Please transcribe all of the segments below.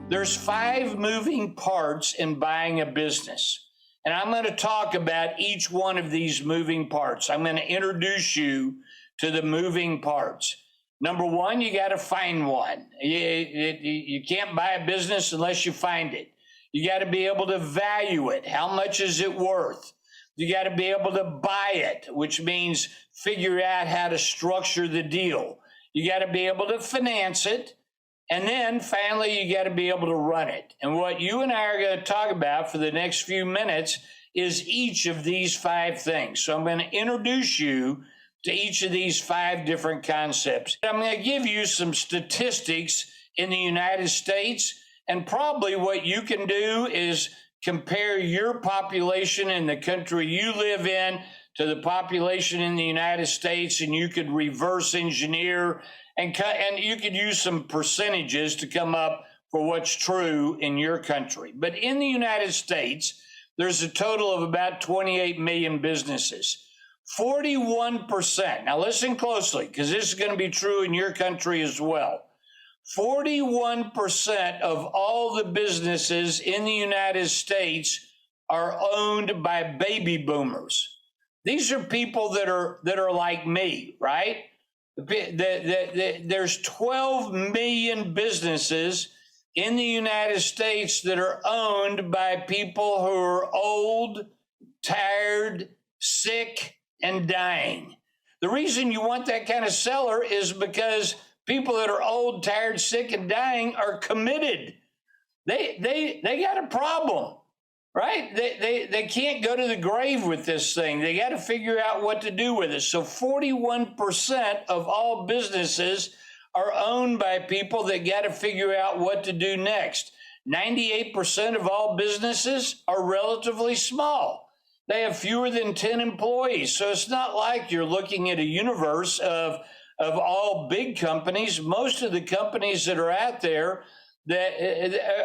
There's 5 moving parts in buying a business. And I'm going to talk about each one of these moving parts. I'm going to introduce you to the moving parts. Number 1, you got to find one. You can't buy a business unless you find it. You got to be able to value it. How much is it worth? You got to be able to buy it, which means figure out how to structure the deal. You got to be able to finance it. And then finally, you got to be able to run it. And what you and I are going to talk about for the next few minutes is each of these 5 things. So I'm going to introduce you to each of these 5 different concepts. I'm going to give you some statistics in the United States, and probably what you can do is compare your population in the country you live in to the population in the United States, and you could reverse engineer and you could use some percentages to come up for what's true in your country. But in the United States, there's a total of about 28 million businesses. 41%, now listen closely, because this is going to be true in your country as well. 41% of all the businesses in the United States are owned by baby boomers. These are people that are like me, right? There's 12 million businesses in the United States that are owned by people who are old, tired, sick, and dying. The reason you want that kind of seller is because people that are old, tired, sick, and dying are committed. They got a problem, right? They can't go to the grave with this thing. They got to figure out what to do with it. So 41% of all businesses are owned by people that got to figure out what to do next. 98% of all businesses are relatively small. They have fewer than 10 employees. So it's not like you're looking at a universe of all big companies. Most of the companies that are out there that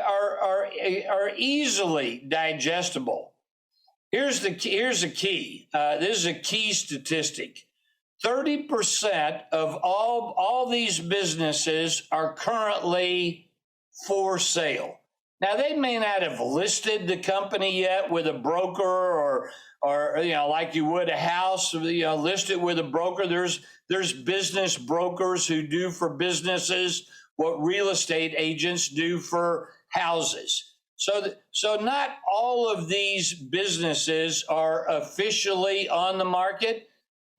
are easily digestible. Here's a key. This is a key statistic. 30% of all these businesses are currently for sale. Now, they may not have listed the company yet with a broker or like you would a house, list it with a broker. There's business brokers who do for businesses what real estate agents do for houses. So not all of these businesses are officially on the market,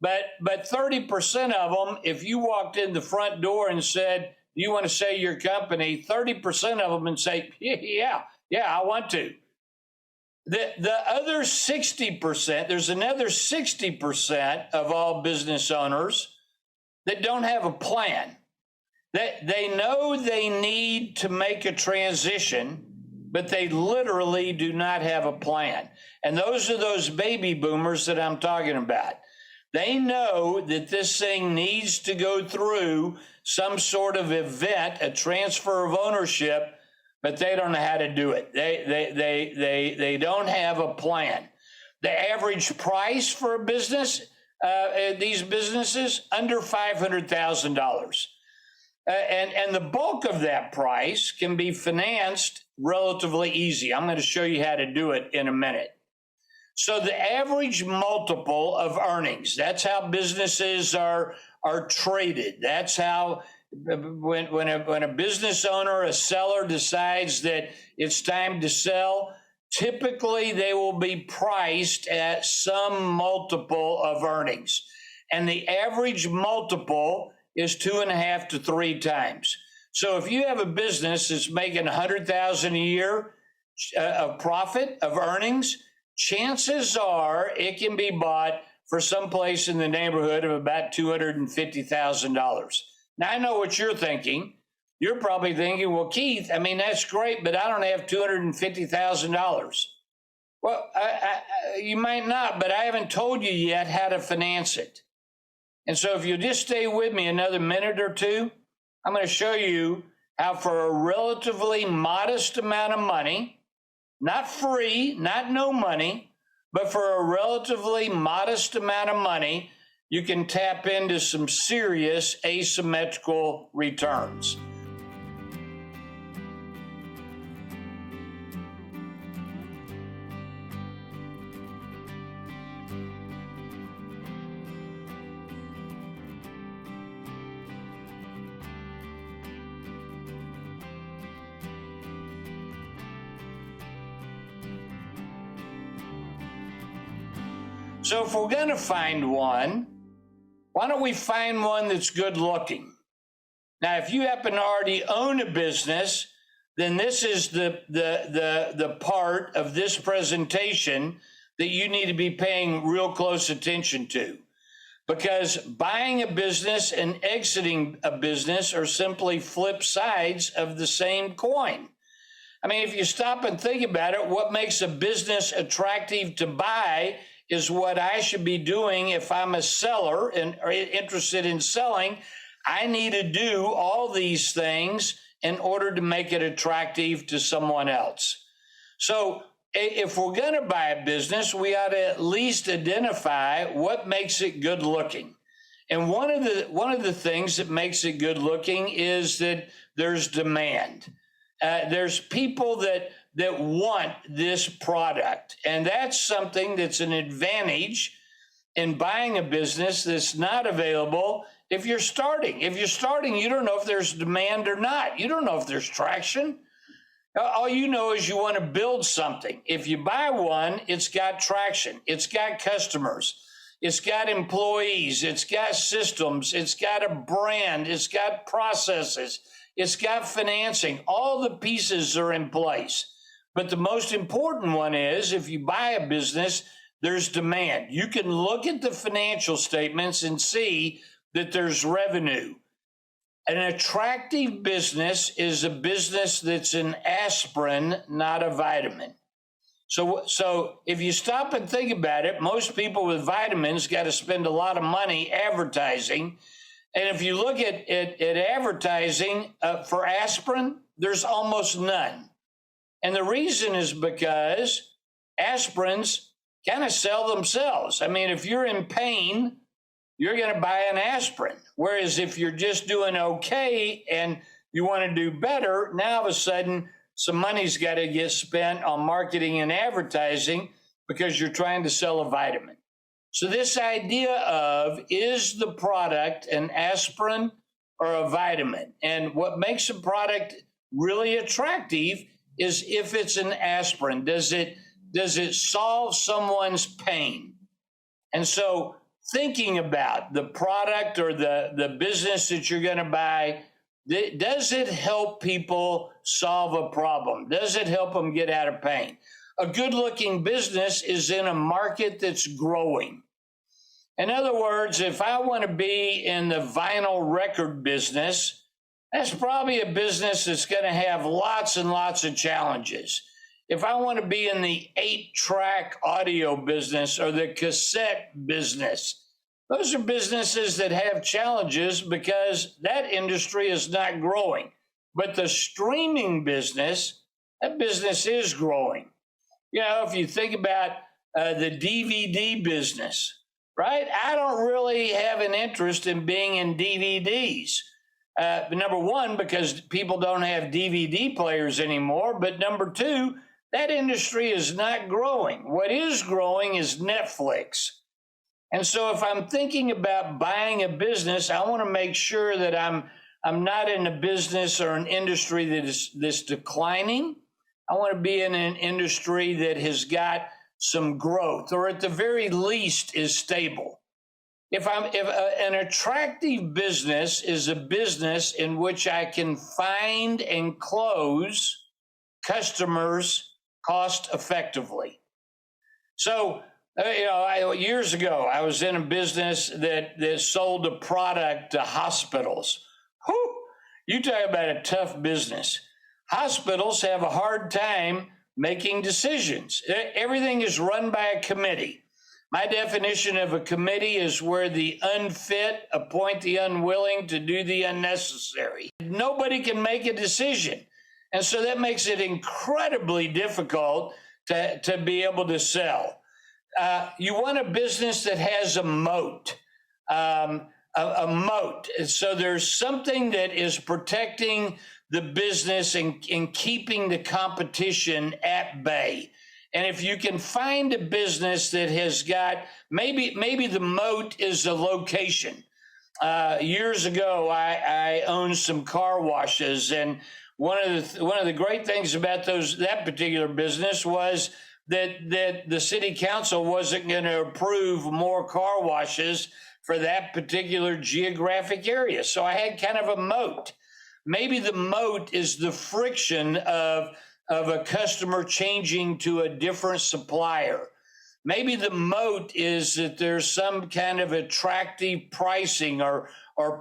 but 30% of them, if you walked in the front door and said, you want to say your company, 30% of them would say, yeah, I want to. The other 60%, there's another 60% of all business owners that don't have a plan. They know they need to make a transition, but they literally do not have a plan. And those are those baby boomers that I'm talking about. They know that this thing needs to go through some sort of event, a transfer of ownership, but they don't know how to do it. They don't have a plan. The average price for a business, these businesses, under $500,000. And the bulk of that price can be financed relatively easy. I'm going to show you how to do it in a minute. So the average multiple of earnings, that's how businesses are traded. That's how when a business owner, a seller decides that it's time to sell, typically they will be priced at some multiple of earnings. And the average multiple is 2.5 to 3 times. So if you have a business that's making $100,000 a year of profit, of earnings, chances are it can be bought for someplace in the neighborhood of about $250,000. Now, I know what you're thinking. You're probably thinking, well, Keith, I mean, that's great, but I don't have $250,000. Well, you might not, but I haven't told you yet how to finance it. And so if you just stay with me another minute or two, I'm going to show you how for a relatively modest amount of money, not free, not no money, but for a relatively modest amount of money, you can tap into some serious asymmetrical returns. So if we're going to find one, why don't we find one that's good looking? Now, if you happen to already own a business, then this is the part of this presentation that you need to be paying real close attention to. Because buying a business and exiting a business are simply flip sides of the same coin. I mean, if you stop and think about it, what makes a business attractive to buy is what I should be doing if I'm a seller and or interested in selling. I need to do all these things in order to make it attractive to someone else. So if we're going to buy a business, we ought to at least identify what makes it good looking. And one of the things that makes it good looking is that there's demand. There's people that want this product, and that's something that's an advantage in buying a business that's not available if you're starting. If you're starting, you don't know if there's demand or not. You don't know if there's traction. All you know is you want to build something. If you buy one, it's got traction. It's got customers. It's got employees. It's got systems. It's got a brand. It's got processes. It's got financing. All the pieces are in place. But the most important one is if you buy a business, there's demand. You can look at the financial statements and see that there's revenue. An attractive business is a business that's an aspirin, not a vitamin. So if you stop and think about it, most people with vitamins got to spend a lot of money advertising. And if you look at advertising for aspirin, there's almost none. And the reason is because aspirins kind of sell themselves. I mean, if you're in pain, you're going to buy an aspirin. Whereas if you're just doing okay and you want to do better, now all of a sudden some money's got to get spent on marketing and advertising because you're trying to sell a vitamin. So this idea of, is the product an aspirin or a vitamin? And what makes a product really attractive is if it's an aspirin. Does it solve someone's pain? And so thinking about the product or the business that you're going to buy, does it help people solve a problem? Does it help them get out of pain? A good-looking business is in a market that's growing. In other words, if I want to be in the vinyl record business, that's probably a business that's going to have lots and lots of challenges. If I want to be in the 8-track audio business or the cassette business, those are businesses that have challenges because that industry is not growing. But the streaming business, that business is growing. You know, if you think about the DVD business, right? I don't really have an interest in being in DVDs. Number one, because people don't have DVD players anymore. But number two, that industry is not growing. What is growing is Netflix. And so if I'm thinking about buying a business, I want to make sure that I'm not in a business or an industry that's declining. I want to be in an industry that has got some growth, or at the very least is stable. If an attractive business is a business in which I can find and close customers cost effectively. So, years ago, I was in a business that sold a product to hospitals. Whew, you talk about a tough business. Hospitals have a hard time making decisions. Everything is run by a committee. My definition of a committee is where the unfit appoint the unwilling to do the unnecessary. Nobody can make a decision. And so that makes it incredibly difficult to be able to sell. You want a business that has a moat, a moat. So there's something that is protecting the business and keeping the competition at bay. And if you can find a business that has got, maybe the moat is a location. Years ago, I owned some car washes, and one of the great things about that particular business was that the city council wasn't going to approve more car washes for that particular geographic area. So I had kind of a moat. Maybe the moat is the friction of a customer changing to a different supplier. Maybe the moat is that there's some kind of attractive pricing or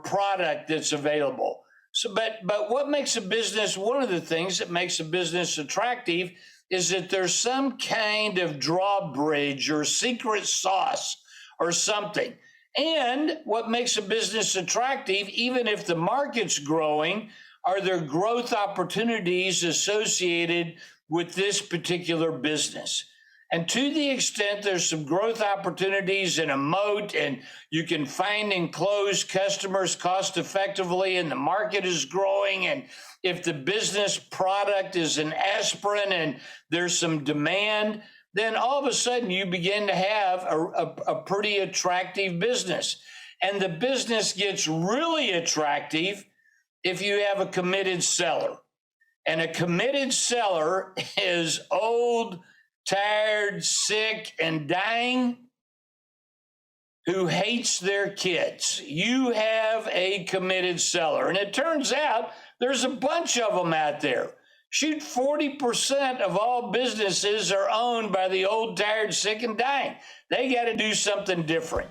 product that's available. So, but what makes a business, one of the things that makes a business attractive is that there's some kind of drawbridge or secret sauce or something. And what makes a business attractive, even if the market's growing, are there growth opportunities associated with this particular business? And to the extent there's some growth opportunities in a moat and you can find and close customers cost effectively and the market is growing, and if the business product is an aspirin and there's some demand, then all of a sudden you begin to have a pretty attractive business. And the business gets really attractive if you have a committed seller. And a committed seller is old, tired, sick, and dying, who hates their kids. You have a committed seller. And it turns out there's a bunch of them out there. Shoot, 40% of all businesses are owned by the old, tired, sick, and dying. They got to do something different.